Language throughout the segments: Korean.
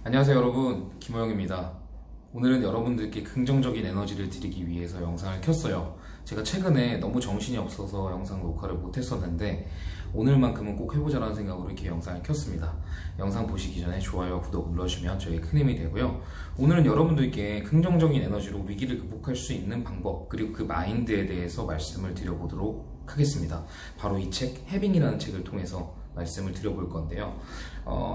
안녕하세요 여러분, 김호영입니다. 오늘은 여러분들께 긍정적인 에너지를 드리기 위해서 영상을 켰어요. 제가 최근에 너무 정신이 없어서 영상 녹화를 못했었는데 오늘만큼은 꼭 해보자라는 생각으로 이렇게 영상을 켰습니다. 영상 보시기 전에 좋아요와 구독 눌러주시면 저에게 큰 힘이 되고요. 오늘은 여러분들께 긍정적인 에너지로 위기를 극복할 수 있는 방법, 그리고 그 마인드에 대해서 말씀을 드려보도록 하겠습니다. 바로 이 책 해빙이라는 책을 통해서 말씀을 드려볼 건데요.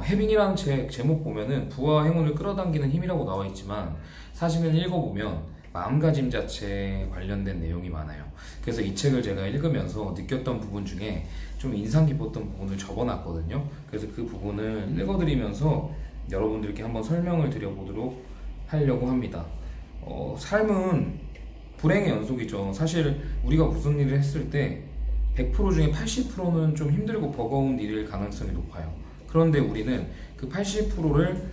해빙이라는 책 제목 보면은 부와 행운을 끌어당기는 힘이라고 나와 있지만 사실은 읽어보면 마음가짐 자체에 관련된 내용이 많아요. 그래서 이 책을 제가 읽으면서 느꼈던 부분 중에 좀 인상 깊었던 부분을 적어놨거든요. 그래서 그 부분을 읽어드리면서 여러분들께 한번 설명을 드려보도록 하려고 합니다. 삶은 불행의 연속이죠. 사실 우리가 무슨 일을 했을 때 100% 중에 80%는 좀 힘들고 버거운 일일 가능성이 높아요. 그런데 우리는 그 80%를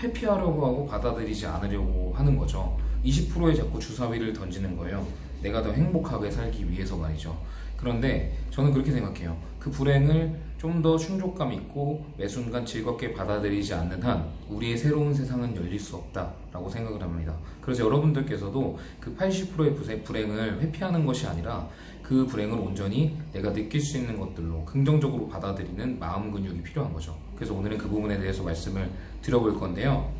회피하려고 하고 받아들이지 않으려고 하는 거죠. 20%에 자꾸 주사위를 던지는 거예요. 내가 더 행복하게 살기 위해서 말이죠. 그런데 저는 그렇게 생각해요. 그 불행을 좀 더 충족감 있고 매 순간 즐겁게 받아들이지 않는 한 우리의 새로운 세상은 열릴 수 없다라고 생각을 합니다. 그래서 여러분들께서도 그 80%의 불행을 회피하는 것이 아니라 그 불행을 온전히 내가 느낄 수 있는 것들로 긍정적으로 받아들이는 마음 근육이 필요한 거죠. 그래서 오늘은 그 부분에 대해서 말씀을 드려볼 건데요.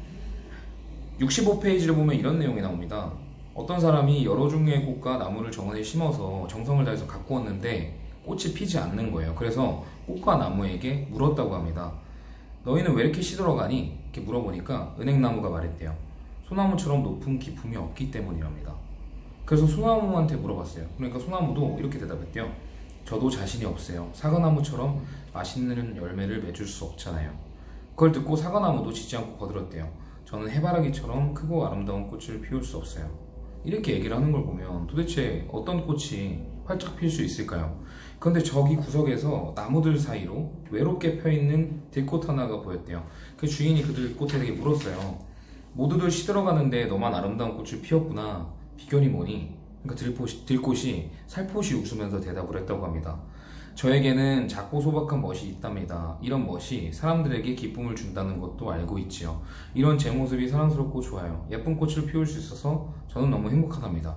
65페이지를 보면 이런 내용이 나옵니다. 어떤 사람이 여러 종류의 꽃과 나무를 정원에 심어서 정성을 다해서 가꾸었는데 꽃이 피지 않는 거예요. 그래서 꽃과 나무에게 물었다고 합니다. 너희는 왜 이렇게 시들어가니? 이렇게 물어보니까 은행나무가 말했대요. 소나무처럼 높은 기품이 없기 때문이랍니다. 그래서 소나무한테 물어봤어요. 그러니까 소나무도 이렇게 대답했대요. 저도 자신이 없어요. 사과나무처럼 맛있는 열매를 맺을 수 없잖아요. 그걸 듣고 사과나무도 지지 않고 거들었대요. 저는 해바라기처럼 크고 아름다운 꽃을 피울 수 없어요. 이렇게 얘기를 하는 걸 보면 도대체 어떤 꽃이 활짝 필 수 있을까요? 그런데 저기 구석에서 나무들 사이로 외롭게 펴있는 들꽃 하나가 보였대요. 그 주인이 그 들꽃에게 물었어요. 모두들 시들어가는데 너만 아름다운 꽃을 피웠구나. 비결이 뭐니? 그러니까 들꽃이 살포시 웃으면서 대답을 했다고 합니다. 저에게는 작고 소박한 멋이 있답니다. 이런 멋이 사람들에게 기쁨을 준다는 것도 알고 있지요. 이런 제 모습이 사랑스럽고 좋아요. 예쁜 꽃을 피울 수 있어서 저는 너무 행복하답니다.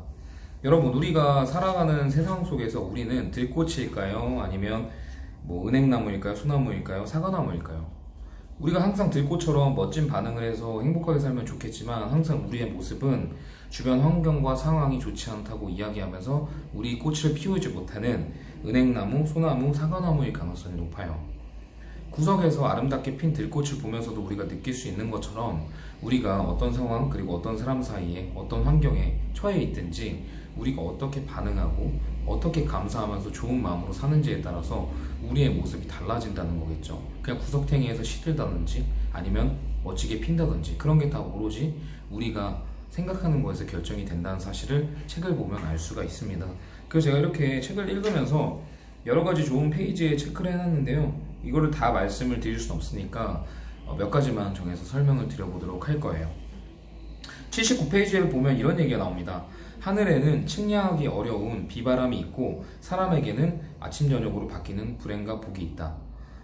여러분, 우리가 살아가는 세상 속에서 우리는 들꽃일까요? 아니면 뭐 은행나무일까요? 소나무일까요? 사과나무일까요? 우리가 항상 들꽃처럼 멋진 반응을 해서 행복하게 살면 좋겠지만 항상 우리의 모습은 주변 환경과 상황이 좋지 않다고 이야기하면서 우리 꽃을 피우지 못하는 은행나무, 소나무, 사과나무일 가능성이 높아요. 구석에서 아름답게 핀 들꽃을 보면서도 우리가 느낄 수 있는 것처럼 우리가 어떤 상황 그리고 어떤 사람 사이에 어떤 환경에 처해 있든지 우리가 어떻게 반응하고 어떻게 감사하면서 좋은 마음으로 사는지에 따라서 우리의 모습이 달라진다는 거겠죠. 그냥 구석탱이에서 시들다든지 아니면 멋지게 핀다든지 그런 게 다 오로지 우리가 생각하는 거에서 결정이 된다는 사실을 책을 보면 알 수가 있습니다. 그래서 제가 이렇게 책을 읽으면서 여러 가지 좋은 페이지에 체크를 해놨는데요. 이거를 다 말씀을 드릴 수는 없으니까 몇 가지만 정해서 설명을 드려보도록 할 거예요. 79페이지에 보면 이런 얘기가 나옵니다. 하늘에는 측량하기 어려운 비바람이 있고 사람에게는 아침 저녁으로 바뀌는 불행과 복이 있다.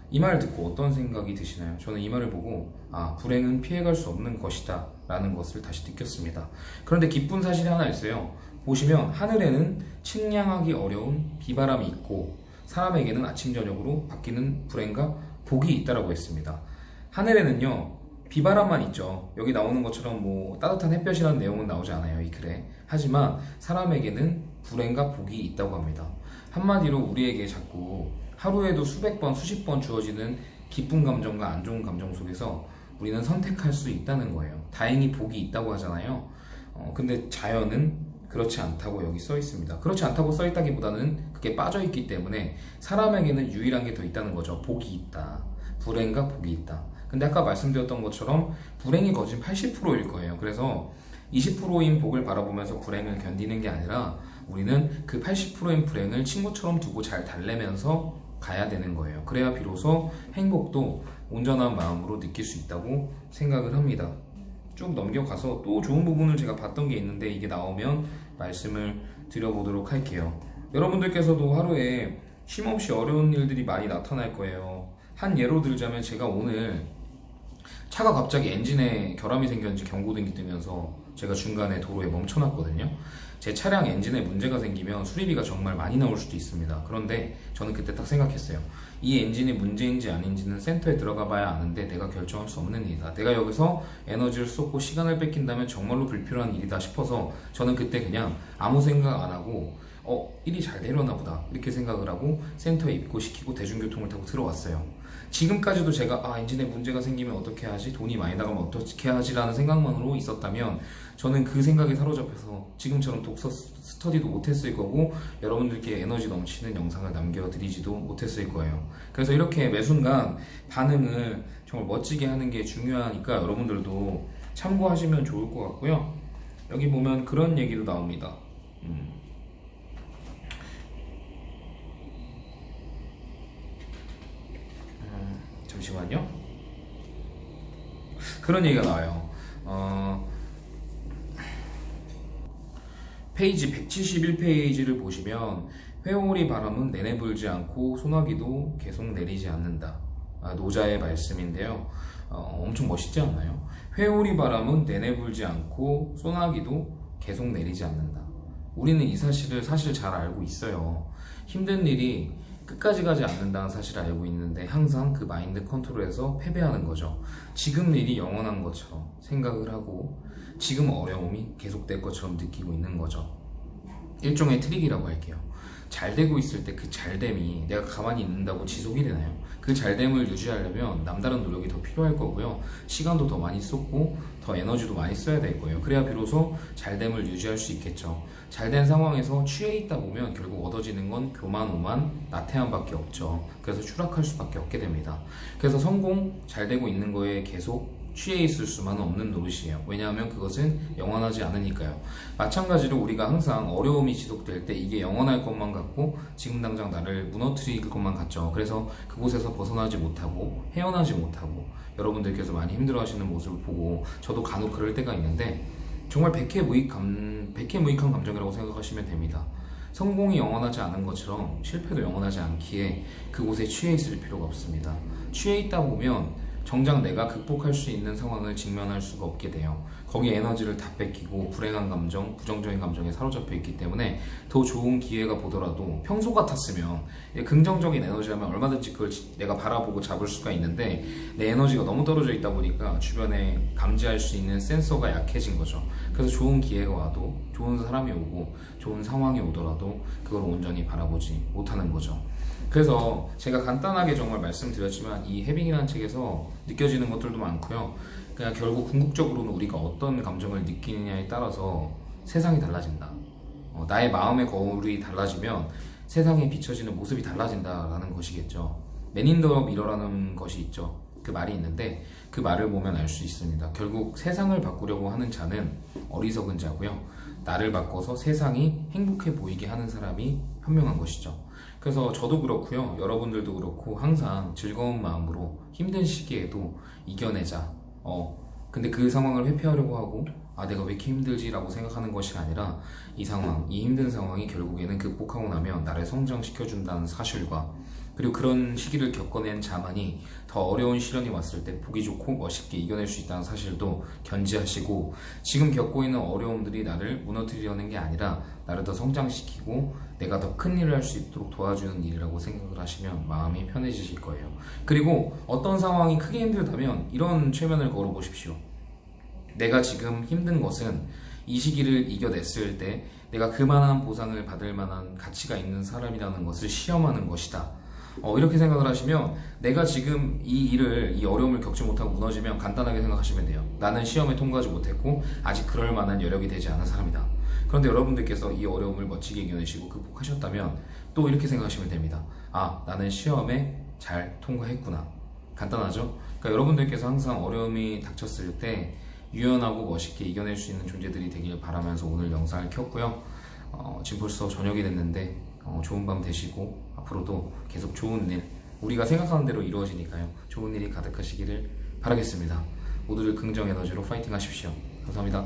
이 말을 듣고 어떤 생각이 드시나요? 저는 이 말을 보고 불행은 피해갈 수 없는 것이다 라는 것을 다시 느꼈습니다. 그런데 기쁜 사실이 하나 있어요. 보시면 하늘에는 측량하기 어려운 비바람이 있고 사람에게는 아침 저녁으로 바뀌는 불행과 복이 있다라고 했습니다. 하늘에는요 비바람만 있죠. 여기 나오는 것처럼 뭐 따뜻한 햇볕이라는 내용은 나오지 않아요, 이 글에. 하지만 사람에게는 불행과 복이 있다고 합니다. 한마디로 우리에게 자꾸 하루에도 수백 번, 수십 번 주어지는 기쁜 감정과 안 좋은 감정 속에서 우리는 선택할 수 있다는 거예요. 다행히 복이 있다고 하잖아요. 근데 자연은 그렇지 않다고 여기 써 있습니다. 그렇지 않다고 써 있다기보다는 그게 빠져 있기 때문에 사람에게는 유일한 게 더 있다는 거죠. 복이 있다. 불행과 복이 있다. 근데 아까 말씀드렸던 것처럼 불행이 거진 80%일 거예요. 그래서 20%인 복을 바라보면서 불행을 견디는 게 아니라 우리는 그 80%인 불행을 친구처럼 두고 잘 달래면서 가야 되는 거예요. 그래야 비로소 행복도 온전한 마음으로 느낄 수 있다고 생각을 합니다. 쭉 넘겨가서 또 좋은 부분을 제가 봤던 게 있는데 이게 나오면 말씀을 드려보도록 할게요. 여러분들께서도 하루에 쉼없이 어려운 일들이 많이 나타날 거예요. 한 예로 들자면 제가 오늘 차가 갑자기 엔진에 결함이 생겼는지 경고등이 뜨면서 제가 중간에 도로에 멈춰놨거든요. 제 차량 엔진에 문제가 생기면 수리비가 정말 많이 나올 수도 있습니다. 그런데 저는 그때 딱 생각했어요. 이 엔진이 문제인지 아닌지는 센터에 들어가 봐야 아는데 내가 결정할 수 없는 일이다. 내가 여기서 에너지를 쏟고 시간을 뺏긴다면 정말로 불필요한 일이다 싶어서 저는 그때 그냥 아무 생각 안 하고 일이 잘 되려나 보다 이렇게 생각을 하고 센터에 입고시키고 대중교통을 타고 들어왔어요. 지금까지도 제가 엔진에 문제가 생기면 어떻게 하지? 돈이 많이 나가면 어떻게 하지? 라는 생각만으로 있었다면 저는 그 생각에 사로잡혀서 지금처럼 독서 스터디도 못했을 거고 여러분들께 에너지 넘치는 영상을 남겨드리지도 못했을 거예요. 그래서 이렇게 매 순간 반응을 정말 멋지게 하는 게 중요하니까 여러분들도 참고하시면 좋을 것 같고요. 여기 보면 그런 얘기도 나옵니다. 잠시만요. 그런 얘기가 나와요. 페이지 171페이지를 보시면 회오리 바람은 내내 불지 않고 소나기도 계속 내리지 않는다. 노자의 말씀인데요. 엄청 멋있지 않나요? 회오리 바람은 내내 불지 않고 소나기도 계속 내리지 않는다. 우리는 이 사실을 사실 잘 알고 있어요. 힘든 일이 끝까지 가지 않는다는 사실을 알고 있는데 항상 그 마인드 컨트롤에서 패배하는 거죠. 지금 일이 영원한 것처럼 생각을 하고 지금 어려움이 계속될 것처럼 느끼고 있는 거죠. 일종의 트릭이라고 할게요. 잘 되고 있을 때 그 잘됨이 내가 가만히 있는다고 지속이 되나요? 그 잘됨을 유지하려면 남다른 노력이 더 필요할 거고요. 시간도 더 많이 쏟고 더 에너지도 많이 써야 될 거예요. 그래야 비로소 잘됨을 유지할 수 있겠죠. 잘된 상황에서 취해 있다 보면 결국 얻어지는 건 교만, 오만, 나태함밖에 없죠. 그래서 추락할 수밖에 없게 됩니다. 그래서 성공, 잘 되고 있는 거에 계속 취해 있을 수만은 없는 노릇이에요. 왜냐하면 그것은 영원하지 않으니까요. 마찬가지로 우리가 항상 어려움이 지속될 때 이게 영원할 것만 같고 지금 당장 나를 무너뜨릴 것만 같죠. 그래서 그곳에서 벗어나지 못하고 헤어나지 못하고 여러분들께서 많이 힘들어하시는 모습을 보고 저도 간혹 그럴 때가 있는데 정말 백해무익한 감정이라고 생각하시면 됩니다. 성공이 영원하지 않은 것처럼 실패도 영원하지 않기에 그곳에 취해 있을 필요가 없습니다. 취해 있다 보면 정작 내가 극복할 수 있는 상황을 직면할 수가 없게 돼요. 거기에 에너지를 다 뺏기고 불행한 감정, 부정적인 감정에 사로잡혀 있기 때문에 더 좋은 기회가 보더라도 평소 같았으면 긍정적인 에너지라면 얼마든지 그걸 내가 바라보고 잡을 수가 있는데 내 에너지가 너무 떨어져 있다 보니까 주변에 감지할 수 있는 센서가 약해진 거죠. 그래서 좋은 기회가 와도 좋은 사람이 오고 좋은 상황이 오더라도 그걸 온전히 바라보지 못하는 거죠. 그래서 제가 간단하게 정말 말씀드렸지만 이 해빙이라는 책에서 느껴지는 것들도 많고요. 그냥 결국 궁극적으로는 우리가 어떤 감정을 느끼느냐에 따라서 세상이 달라진다. 나의 마음의 거울이 달라지면 세상에 비춰지는 모습이 달라진다라는 것이겠죠. Man in the mirror라는 것이 있죠. 그 말이 있는데 그 말을 보면 알 수 있습니다. 결국 세상을 바꾸려고 하는 자는 어리석은 자고요. 나를 바꿔서 세상이 행복해 보이게 하는 사람이 현명한 것이죠. 그래서 저도 그렇고요. 여러분들도 그렇고 항상 즐거운 마음으로 힘든 시기에도 이겨내자. 근데 그 상황을 회피하려고 하고 내가 왜 이렇게 힘들지? 라고 생각하는 것이 아니라 이 상황, 이 힘든 상황이 결국에는 극복하고 나면 나를 성장시켜준다는 사실과 그리고 그런 시기를 겪어낸 자만이 더 어려운 시련이 왔을 때 보기 좋고 멋있게 이겨낼 수 있다는 사실도 견지하시고 지금 겪고 있는 어려움들이 나를 무너뜨리려는 게 아니라 나를 더 성장시키고 내가 더 큰 일을 할 수 있도록 도와주는 일이라고 생각을 하시면 마음이 편해지실 거예요. 그리고 어떤 상황이 크게 힘들다면 이런 최면을 걸어보십시오. 내가 지금 힘든 것은 이 시기를 이겨냈을 때 내가 그만한 보상을 받을 만한 가치가 있는 사람이라는 것을 시험하는 것이다. 이렇게 생각을 하시면 내가 지금 이 어려움을 겪지 못하고 무너지면 간단하게 생각하시면 돼요. 나는 시험에 통과하지 못했고 아직 그럴 만한 여력이 되지 않은 사람이다. 그런데 여러분들께서 이 어려움을 멋지게 이겨내시고 극복하셨다면 또 이렇게 생각하시면 됩니다. 나는 시험에 잘 통과했구나. 간단하죠? 그러니까 여러분들께서 항상 어려움이 닥쳤을 때 유연하고 멋있게 이겨낼 수 있는 존재들이 되길 바라면서 오늘 영상을 켰고요. 지금 벌써 저녁이 됐는데 좋은 밤 되시고 앞으로도 계속 좋은 일, 우리가 생각하는 대로 이루어지니까요. 좋은 일이 가득하시기를 바라겠습니다. 모두를 긍정 에너지로 파이팅 하십시오. 감사합니다.